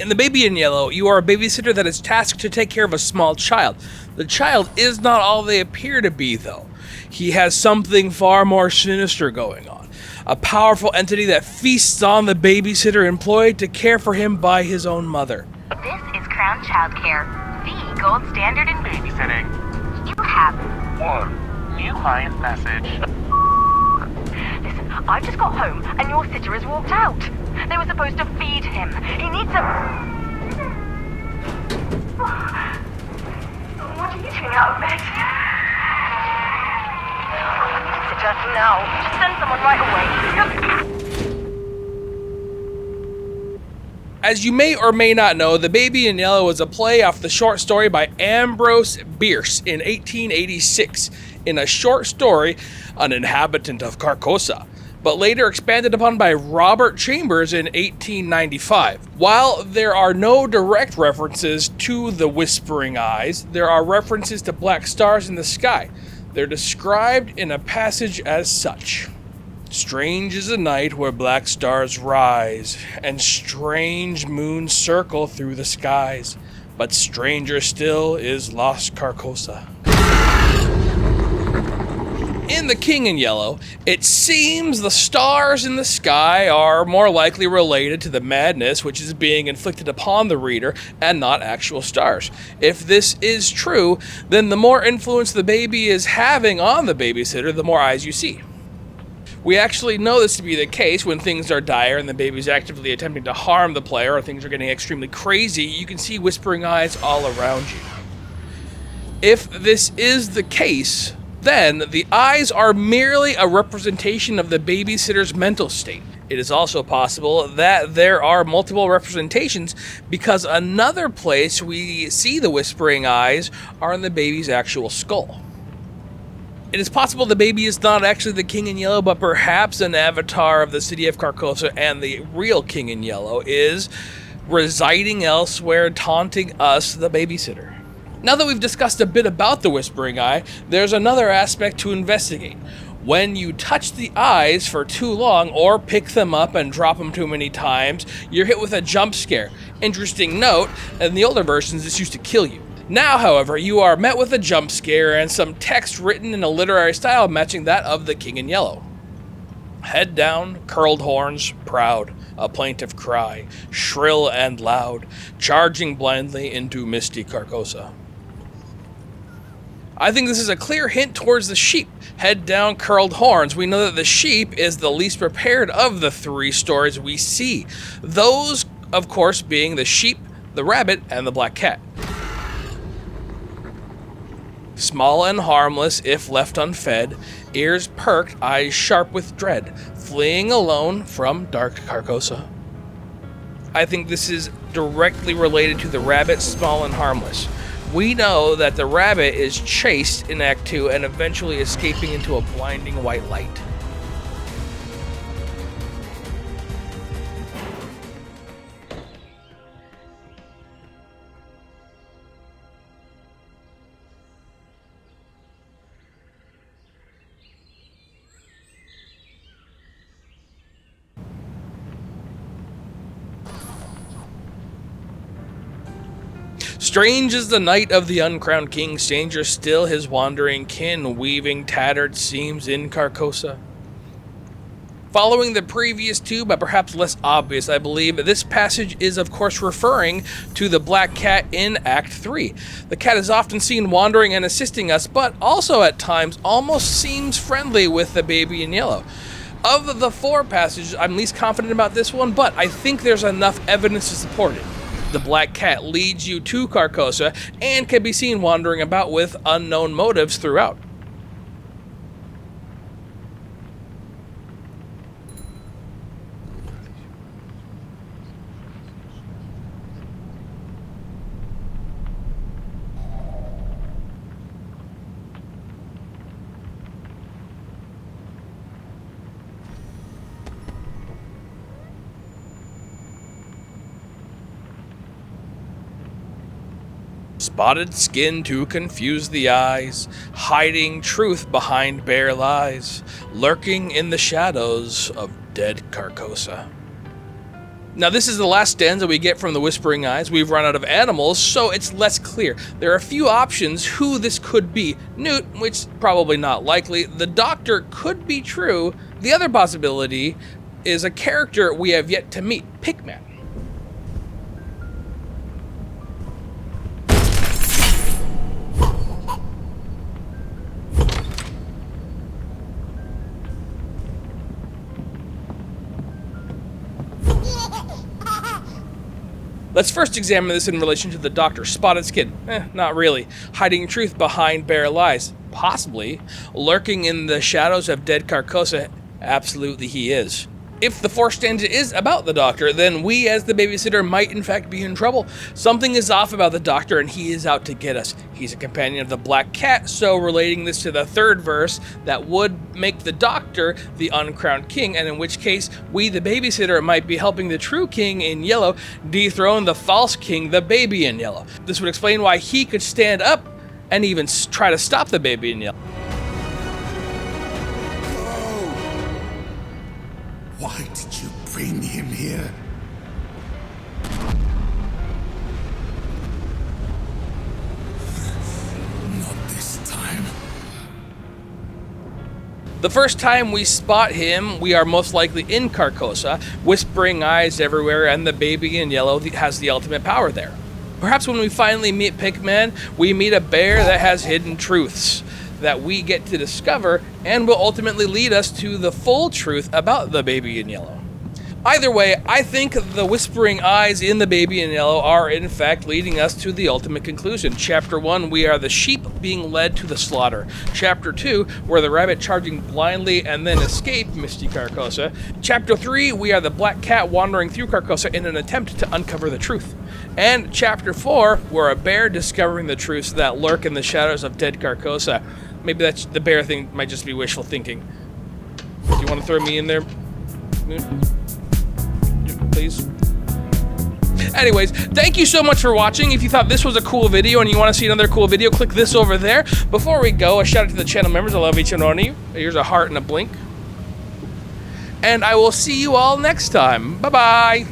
In The Baby in Yellow, you are a babysitter that is tasked to take care of a small child. The child is not all they appear to be, though. He has something far more sinister going on. A powerful entity that feasts on the babysitter employed to care for him by his own mother. This is Crown Childcare, the gold standard in babysitting. You have one new client message. Listen, I've just got home and your sitter has walked out. They were supposed to feed him. He needs a... What are you doing out of bed? I need a sitter now. Just send someone right away. As you may or may not know, The Baby in Yellow was a play off the short story by Ambrose Bierce in 1886. In a short story, an inhabitant of Carcosa, but later expanded upon by Robert Chambers in 1895. While there are no direct references to the Whispering Eyes, there are references to black stars in the sky. They're described in a passage as such. Strange is the night where black stars rise, and strange moons circle through the skies. But stranger still is lost Carcosa. In The King in Yellow, it seems the stars in the sky are more likely related to the madness which is being inflicted upon the reader and not actual stars. If this is true, then the more influence the baby is having on the babysitter, the more eyes you see. We actually know this to be the case when things are dire and the baby's actively attempting to harm the player or things are getting extremely crazy. You can see whispering eyes all around you. If this is the case, then the eyes are merely a representation of the babysitter's mental state. It is also possible that there are multiple representations because another place we see the whispering eyes are in the baby's actual skull. It is possible the baby is not actually the King in Yellow, but perhaps an avatar of the city of Carcosa, and the real King in Yellow is residing elsewhere, taunting us, the babysitter. Now that we've discussed a bit about the Whispering Eye, there's another aspect to investigate. When you touch the eyes for too long or pick them up and drop them too many times, you're hit with a jump scare. Interesting note, in the older versions this used to kill you. Now, however, you are met with a jump scare and some text written in a literary style matching that of the King in Yellow. Head down, curled horns, proud, a plaintive cry, shrill and loud, charging blindly into misty Carcosa. I think this is a clear hint towards the sheep. Head down, curled horns. We know that the sheep is the least prepared of the three stories we see. Those, of course, being the sheep, the rabbit, and the black cat. Small and harmless if left unfed, ears perked, eyes sharp with dread, fleeing alone from dark Carcosa. I think this is directly related to the rabbit, small and harmless. We know that the rabbit is chased in Act 2 and eventually escaping into a blinding white light. Strange is the night of the uncrowned king, stranger still his wandering kin, weaving tattered seams in Carcosa. Following the previous two, but perhaps less obvious, I believe, this passage is of course referring to the black cat in Act 3. The cat is often seen wandering and assisting us, but also at times almost seems friendly with the baby in yellow. Of the four passages, I'm least confident about this one, but I think there's enough evidence to support it. The black cat leads you to Carcosa and can be seen wandering about with unknown motives throughout. Spotted skin to confuse the eyes, hiding truth behind bare lies, lurking in the shadows of dead Carcosa. Now, this is the last stanza we get from the Whispering Eyes. We've run out of animals, so it's less clear. There are a few options who this could be. Newt, which is probably not likely. The Doctor could be true. The other possibility is a character we have yet to meet, Pigman. Let's first examine this in relation to the Doctor. Spotted skin. Not really. Hiding truth behind bare lies. Possibly. Lurking in the shadows of dead Carcosa. Absolutely he is. If the fourth stanza is about the Doctor, then we as the babysitter might in fact be in trouble. Something is off about the Doctor and he is out to get us. He's a companion of the Black Cat, so relating this to the third verse, that would make the Doctor the uncrowned king, and in which case we the babysitter might be helping the true king in yellow dethrone the false king, the baby in yellow. This would explain why he could stand up and even try to stop the baby in yellow. Why did you bring him here? Not this time. The first time we spot him, we are most likely in Carcosa, whispering eyes everywhere, and the baby in yellow has the ultimate power there. Perhaps when we finally meet Pigman, we meet a bear that has hidden truths that we get to discover and will ultimately lead us to the full truth about the baby in yellow. Either way, I think the whispering eyes in the baby in yellow are in fact leading us to the ultimate conclusion. Chapter 1, we are the sheep being led to the slaughter. Chapter 2, we're the rabbit charging blindly and then escape Misty Carcosa. Chapter 3, we are the Black Cat wandering through Carcosa in an attempt to uncover the truth. And Chapter 4, we're a bear discovering the truths that lurk in the shadows of dead Carcosa. Maybe that's the bear thing, might just be wishful thinking. Do you want to throw me in there, please? Anyways, thank you so much for watching. If you thought this was a cool video and you want to see another cool video, click this over there. Before we go, a shout out to the channel members. I love each and one of you. Here's a heart and a blink. And I will see you all next time. Bye-bye.